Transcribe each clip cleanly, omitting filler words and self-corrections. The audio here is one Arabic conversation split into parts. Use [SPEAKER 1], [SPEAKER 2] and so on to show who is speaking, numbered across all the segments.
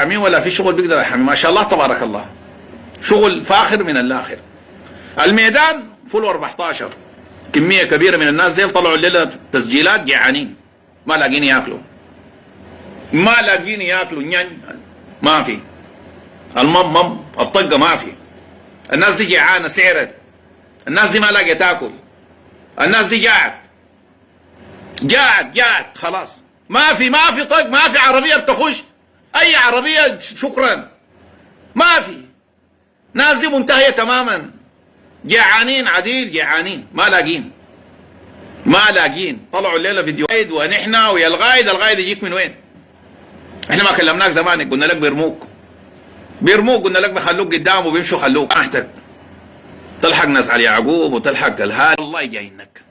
[SPEAKER 1] يحاميه ولا في شغل بيقدر يحاميه. ما شاء الله تبارك الله، شغل فاخر من الاخر. الميدان فول 14 كميه كبيره من الناس ديل طلعوا الليله تسجيلات جيعانين ما لاقين ياكلوا، ما لاقين ياكلوا ما في الممم الطقه ما في. الناس دي جيعانه سعرت، الناس دي ما لاقيه تاكل، الناس دي جاعت خلاص. ما في طق، ما في عربيه بتخش، اي عربيه شكرا ما في. ناس دي منتهيه تماما، جيعانين عديل، جيعانين ما لاقين. طلعوا الليله فيديو قايد ونحن ويا القايد يجيك من وين؟ احنا ما كلمناك زمان قلنا لك بيرموك قلنا لك بيخلوك قدام وبيمشوا خلوك راحتك، تلحق ناس علي يعقوب وتلحق الهال. والله جايينك،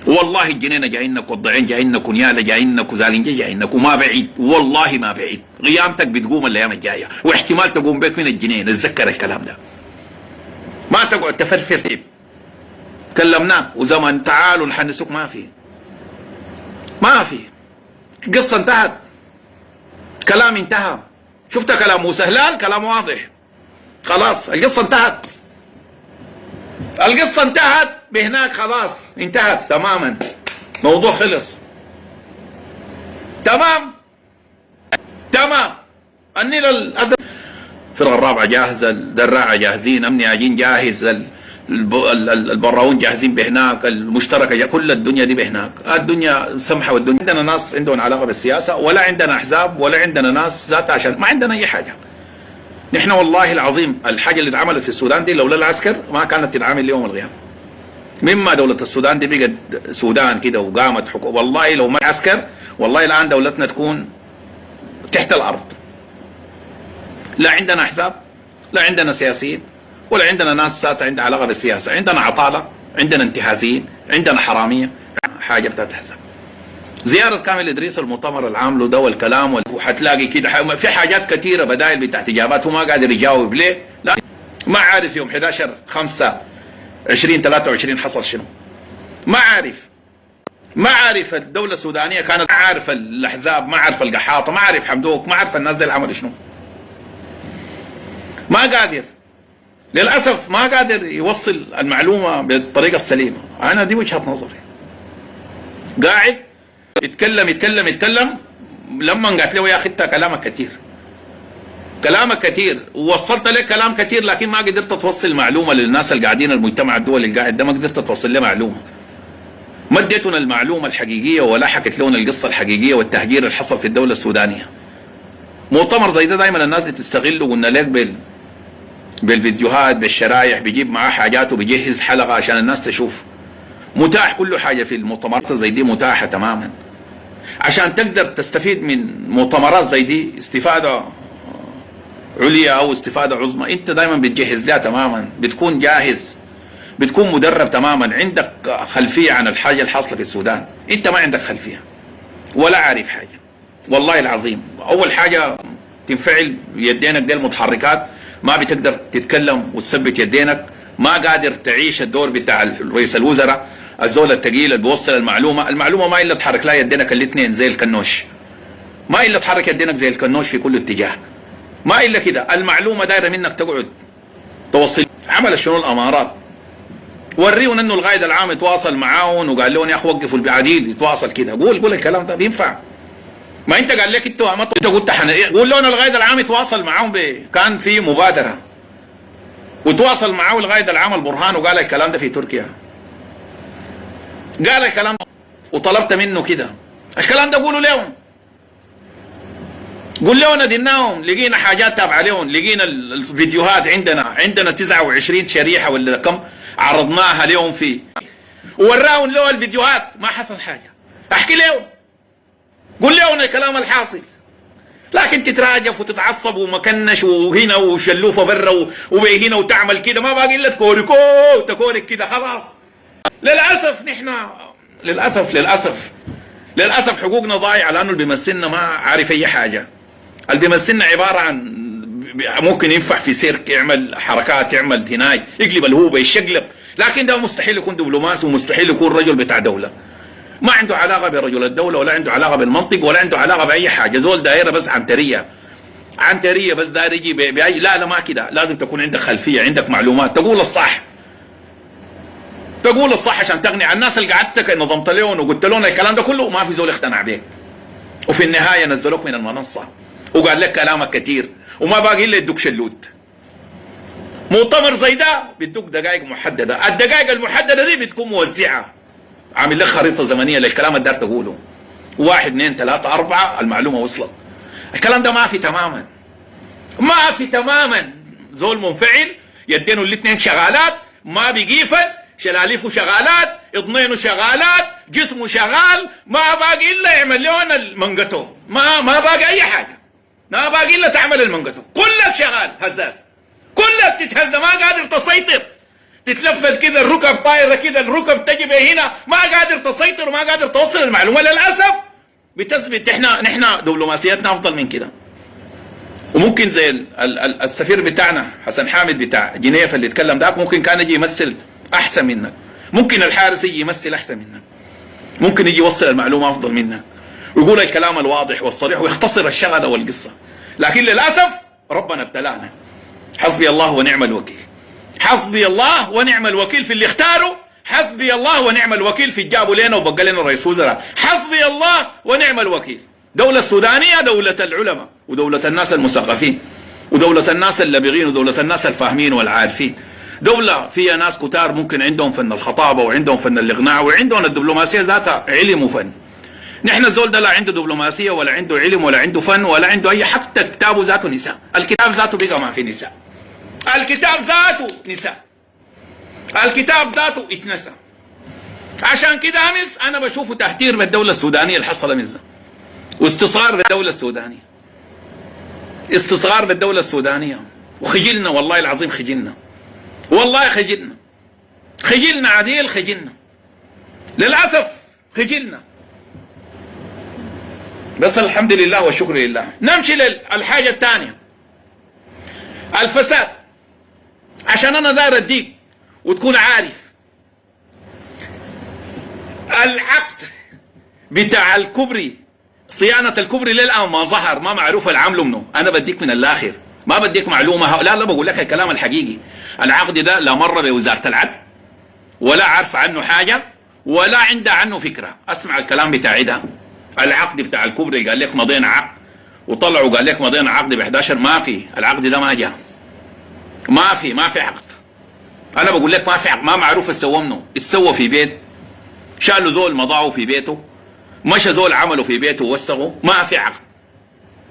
[SPEAKER 1] والله الجنينه جايينك، والضعين جايينك، ونياله جايينك، وزالنجه جايينك، وما بعيد والله ما بعيد قيامتك بتقوم الايام الجايه، واحتمال تقوم بك من الجنين. اتذكر الكلام ده، ما تقعد تفرفر. كلمناك وزمن تعالوا نحنسوك، ما في قصه انتهت، كلام انتهى. شفت كلام موسى هلال كلام واضح، خلاص القصه انتهت بهناك، خلاص انتهت تماما، موضوع خلص تمام. النيل الازرق، الفرقه الرابعه جاهزه، الدراعه جاهزين، امني عجين جاهز، البراون جاهزين بهناك، المشتركه كل الدنيا دي بهناك. الدنيا سمحه، والدنيا عندنا ناس عندهم علاقه بالسياسه، ولا عندنا احزاب، ولا عندنا ناس ذاتها، عشان ما عندنا اي حاجه. نحن والله العظيم الحاجه اللي اتعملت في السودان دي لولا العسكر ما كانت تتعامل اليوم القيامه. مما دوله السودان دي بقت سودان كده وقامت حكومه، والله لو ما عسكر والله الان دولتنا تكون تحت الارض. لا عندنا احزاب، لا عندنا سياسيين، ولا عندنا ناس ذات عندها علاقه بالسياسه. عندنا عطاله، عندنا انتهازيين، عندنا حراميه، حاجه بتتحسب. زياره كامل ادريس المؤتمر العام له ده والكلام، وحتلاقي كده في حاجات كثيره بدائل بتاعت اجابات وما قادر يجاوب ليه؟ لا ما عارف يوم 11/5/2023 حصل شنو؟ ما عارف الدوله السودانيه كانت، ما عارف الاحزاب، ما عارف القحاطه، ما عارف حمدوك، ما عارف الناس دي عملوا شنو. ما قادر للاسف، ما قادر يوصل المعلومه بالطريقه السليمه. انا دي وجهه نظري. قاعد يتكلم لما قالت له يا اخي انت كلامك كثير ووصلت لك كلام كثير، لكن ما قدرت توصل معلومه للناس اللي قاعدين، المجتمع الدولي اللي قاعد ده ما قدرت توصل له معلومه. ما اديتنا المعلومه الحقيقيه ولا حكت لنا القصه الحقيقيه والتهجير اللي حصل في الدوله السودانيه. مؤتمر زي ده دائما الناس بتستغله، قلنا لك بالفيديوهات بالشرايح، بيجيب معاه حاجات وبيجهز حلقه عشان الناس تشوف. متاح كل حاجه في المؤتمرات زي دي، متاحه تماما. عشان تقدر تستفيد من مؤتمرات زي دي استفاده عليا او استفاده عظمى، انت دائما بتجهز لها تماما، بتكون جاهز، بتكون مدرب تماما، عندك خلفيه عن الحاجه الحاصله في السودان. انت ما عندك خلفيه ولا عارف حاجه والله العظيم. اول حاجه تنفعل يدينك دي المتحركات، ما بتقدر تتكلم وتثبت يدينك، ما قادر تعيش الدور بتاع رئيس الوزراء، الزول الثقيل اللي بيوصل المعلومه ما الا تحرك لها يدينك الاثنين زي الكنوش، ما الا تحرك يدينك زي الكنوش في كل اتجاه، ما الا كده. المعلومه دايره منك تقعد توصل. عمل شنو الامارات؟ وريهم انه القائد العام يتواصل معاهم وقال لهم يا اخي وقفوا البعاديل، يتواصل كده. قول الكلام ده بينفع؟ ما انت قال لك انت قلت قول لهم القائد العام يتواصل معاهم كان في مبادره، وتواصل معاه القائد العام البرهان وقال الكلام ده في تركيا، قال الكلام ده وطلبت منه كده. الكلام ده قولوا لهم، قول لهم نديناهم، لقينا حاجات تابعه لهم، لقينا الفيديوهات عندنا 29 شريحه ولا كم عرضناها لهم فيه، ووراهم له الفيديوهات ما حصل حاجه. احكي لهم، قول لهم الكلام الحاصل. لكن تتراجف وتتعصب ومكنش وهنا وشلوفه برا وهنا وتعمل كده، ما باقي الا تكوركو تكورك كده خلاص. للاسف نحن للاسف حقوقنا ضايعه، لانه اللي بيمثلنا ما عارف اي حاجه. اللي بيمثلنا عباره عن ممكن ينفع في سيرك، يعمل حركات، يعمل هناي، يقلب الهوبه، يشقلب، لكن ده مستحيل يكون دبلوماسي ومستحيل يكون رجل بتاع دوله. ما عنده علاقه برجل الدوله، ولا عنده علاقه بالمنطق، ولا عنده علاقه باي حاجه. زول دايره بس عنتريه عنتريه بس داير يجي بأي، لا ما كده، لازم تكون عندك خلفيه، عندك معلومات، تقول الصح، تقول الصح عشان تغني عن الناس اللي قعدتك نظمت لهم وقلت لهم الكلام ده كله، ما في زول يقتنع بيك، وفي النهايه نزلوك من المنصه وقال لك كلامك كثير وما باقي الا يدوك شلوت. مؤتمر زي ده بيدوك دقائق محدده، الدقائق المحدده دي بتكون موزعه، عامل لك خريطه زمنيه للكلام اللي دار تقوله، 1 2 3 4 المعلومه وصلت. الكلام ده ما في تماما، ما في تماما. زول منفعل يدينه الاثنين شغالات، ما بيقيفل، شلاليفه شغالات، اضنينه شغالات، جسمه شغال، ما باقي الا يعمل لهم المنقطو، ما باقي اي حاجه، ما باقي الا تعمل المنقطو، كلك شغال هزاز، كلك تتهز، ما قادر تسيطر، تتلفت كده الركب طايره كده، الركب تجي هنا، ما قادر تسيطر وما قادر توصل المعلومه. للاسف بتثبت نحن دبلوماسيتنا افضل من كده، وممكن زي السفير بتاعنا حسن حامد بتاع جنيف اللي اتكلم داك، ممكن كان يجي يمثل احسن منك، ممكن الحارس يجي يمثل احسن منك، ممكن يجي يوصل المعلومه افضل منك ويقول الكلام الواضح والصريح ويختصر الشغله والقصه، لكن للاسف ربنا ابتلانا. حسبي الله ونعم الوكيل، حسبي الله ونعم الوكيل في اللي اختاروا، حسبي الله ونعم الوكيل في جابوا لنا وبقى لنا رئيس وزراء، حسبي الله ونعم الوكيل. دولة السودانية دولة العلماء ودولة الناس المثقفين ودولة الناس اللبغين ودولة الناس الفاهمين والعارفين، دولة فيها ناس كتار ممكن عندهم فن الخطابة وعندهم فن الإقناع وعندهم الدبلوماسية ذاتها علم وفن. نحن الزول ده لا عنده دبلوماسية ولا عنده علم ولا عنده فن ولا عنده أي، حتى كتابه ذاته نساء، الكتاب ذاته بقى ما في نساء، الكتاب ذاته نساء، الكتاب ذاته اتنسى. عشان كده امس انا بشوفه تهتير بالدولة السودانية اللي حصل امس ده، واستصغار للدولة السودانية، استصغار للدولة السودانية، وخجلنا والله العظيم، خجلنا والله، خجلنا عديل، خجلنا للأسف، خجلنا. بس الحمد لله والشكر لله. نمشي للحاجة الثانية، الفساد. عشان انا داير اديك وتكون عارف العقد بتاع الكوبري، صيانة الكوبري للآن ما ظهر، ما معروف العمل منه، انا بديك من الاخر، ما بديك معلومة، لا بقول لك الكلام الحقيقي. العقد ده لا مر بوزارة العدل ولا عارف عنه حاجة ولا عنده عنه فكرة. اسمع الكلام بتاعي ده، العقد بتاع الكوبري قال لك مضينا عقد، وطلعوا قال لك مضينا عقد ب 11، ما في، العقد ده ما جاء، ما في عقد. انا بقول لك ما في عقد، ما معروف السوى منه، السوى في بيت، شالوا زول مضاعه في بيته، مشى زول عمله في بيته ووثقه، ما في عقد.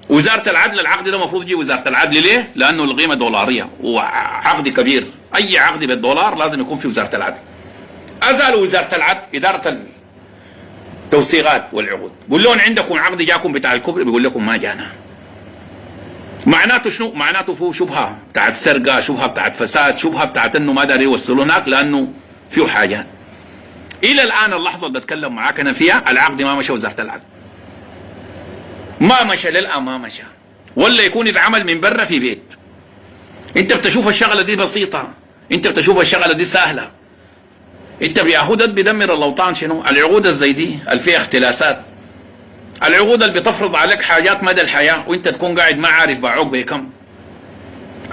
[SPEAKER 1] وزارة العدل العقد ده المفروض يجي وزارة العدل، ليه؟ لأنه القيمة دولارية وعقد كبير، أي عقد بالدولار لازم يكون في وزارة العدل. أزالوا وزارة العدل، إدارة التوثيقات والعقود، قول لهم عندكم عقد جاكم بتاع الكوبري، بيقول لكم ما جانا. معناته شنو؟ معناته فيه شبهة بتاعت سرقة، شبهة بتاعت فساد، شبهة بتاعت إنه ما داري يوصلوا هناك لأنه فيه حاجات. إلى الآن اللحظة اللي بتكلم معاك أنا فيها العقد ما مشى وزارة العدل، ما مشى للآن، ما مشى، ولا يكون يتعمل من برا في بيت. انت بتشوف الشغله دي بسيطه، انت بتشوف الشغله دي سهله، انت بيهودت بدمر الاوطان. شنو العقود الزي دي اللي فيها اختلاسات، العقود اللي بتفرض عليك حاجات مدى الحياه وانت تكون قاعد ما عارف باعوك بكم.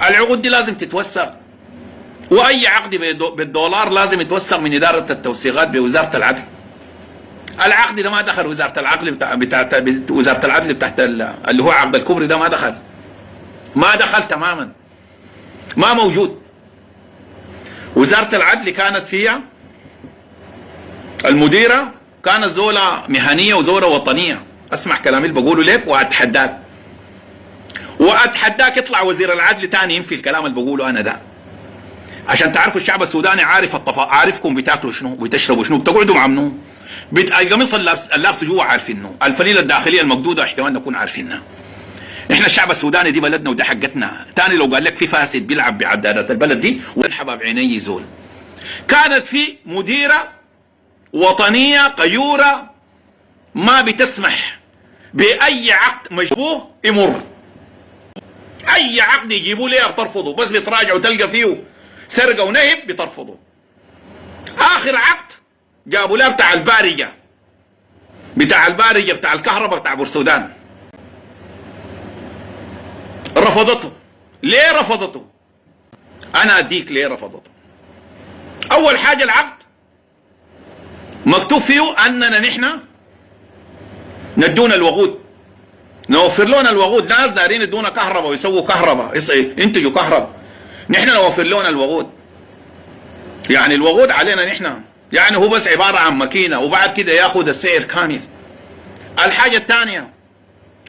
[SPEAKER 1] العقود دي لازم تتوثق، واي عقد بالدولار لازم يتوثق من اداره التوثيقات بوزاره العدل. العقد ده ما دخل وزاره العدل بتاعت وزاره العدل بتاعت اللي هو عقد الكوبري ده، ما دخل تماما، ما موجود. وزاره العدل كانت فيها المديره كانت زوله مهنيه وزوله وطنيه. اسمع كلامي اللي بقوله لك، واتحداك يطلع وزير العدل تاني ينفي الكلام اللي بقوله انا ده، عشان تعرفوا الشعب السوداني عارفكم بتاكلوا شنو وبتشربوا شنو، بتقعدوا مع منو، القميص اللابسه جوا عارفينه، الفليله الداخليه المقدوده احتمال نكون عارفينها. احنا الشعب السوداني دي بلدنا وده حقتنا. تاني لو قال لك في فاسد بيلعب بعدادات البلد دي ونحبها بعيني زول. كانت في مديره وطنيه قيوره ما بتسمح باي عقد مشبوه يمر، اي عقد يجيبوا ليه بترفضه، بس بتراجعوا تلقى فيه سرقه ونهب بترفضه. اخر عقد جابوا له بتاع البارجه بتاع الكهرباء بتاع بورسودان، رفضته. ليه رفضته؟ انا اديك ليه رفضته. اول حاجة العقد مكتوب فيه اننا نحن ندون الوقود، نوفر لهم الوقود. ناس دارين يدونا كهرباء ويسووا كهرباء، ينتجوا كهرباء، نحن نوفر لهم الوقود. يعني الوقود علينا نحن، يعني هو بس عبارة عن ماكينة وبعد كده ياخذ السعر كامل. الحاجة الثانية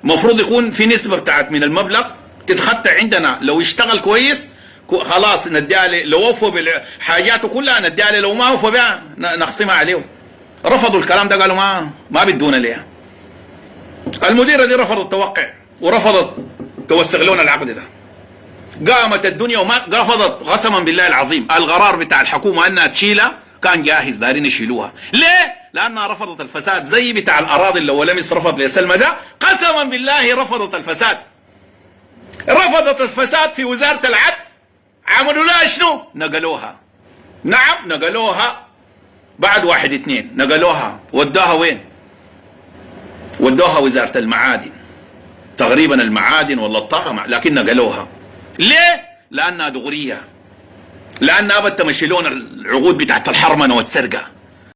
[SPEAKER 1] مفروض يكون في نسبة بتاعت من المبلغ تتخطى عندنا، لو اشتغل كويس خلاص نديها له، لو وفوا بحاجاته كلها نديها له، لو ما وفوا بها نخصمها عليه. رفضوا الكلام ده، قالوا ما بدونا ليه. المديرة دي رفضت توقع ورفضت توثق لنا العقد ده. قامت الدنيا وما رفضت، قسما بالله العظيم القرار بتاع الحكومة انها تشيلها كان جاهز، دارين يشيلوها. ليه؟ لانها رفضت الفساد، زي بتاع الاراضي اللي هو لمس رفض لسلمى ده، قسما بالله رفضت الفساد. رفضت الفساد في وزارة العدل، عملوا لها شنو؟ نقلوها. نعم نقلوها بعد 1/2 نقلوها. ودوها وين؟ ودوها وزارة المعادن تقريبا، المعادن ولا الطاقة، لكن نقلوها. ليه؟ لانها دغرية، لانها ابد تمشي لون العقود بتاعت الحرمنة والسرقة.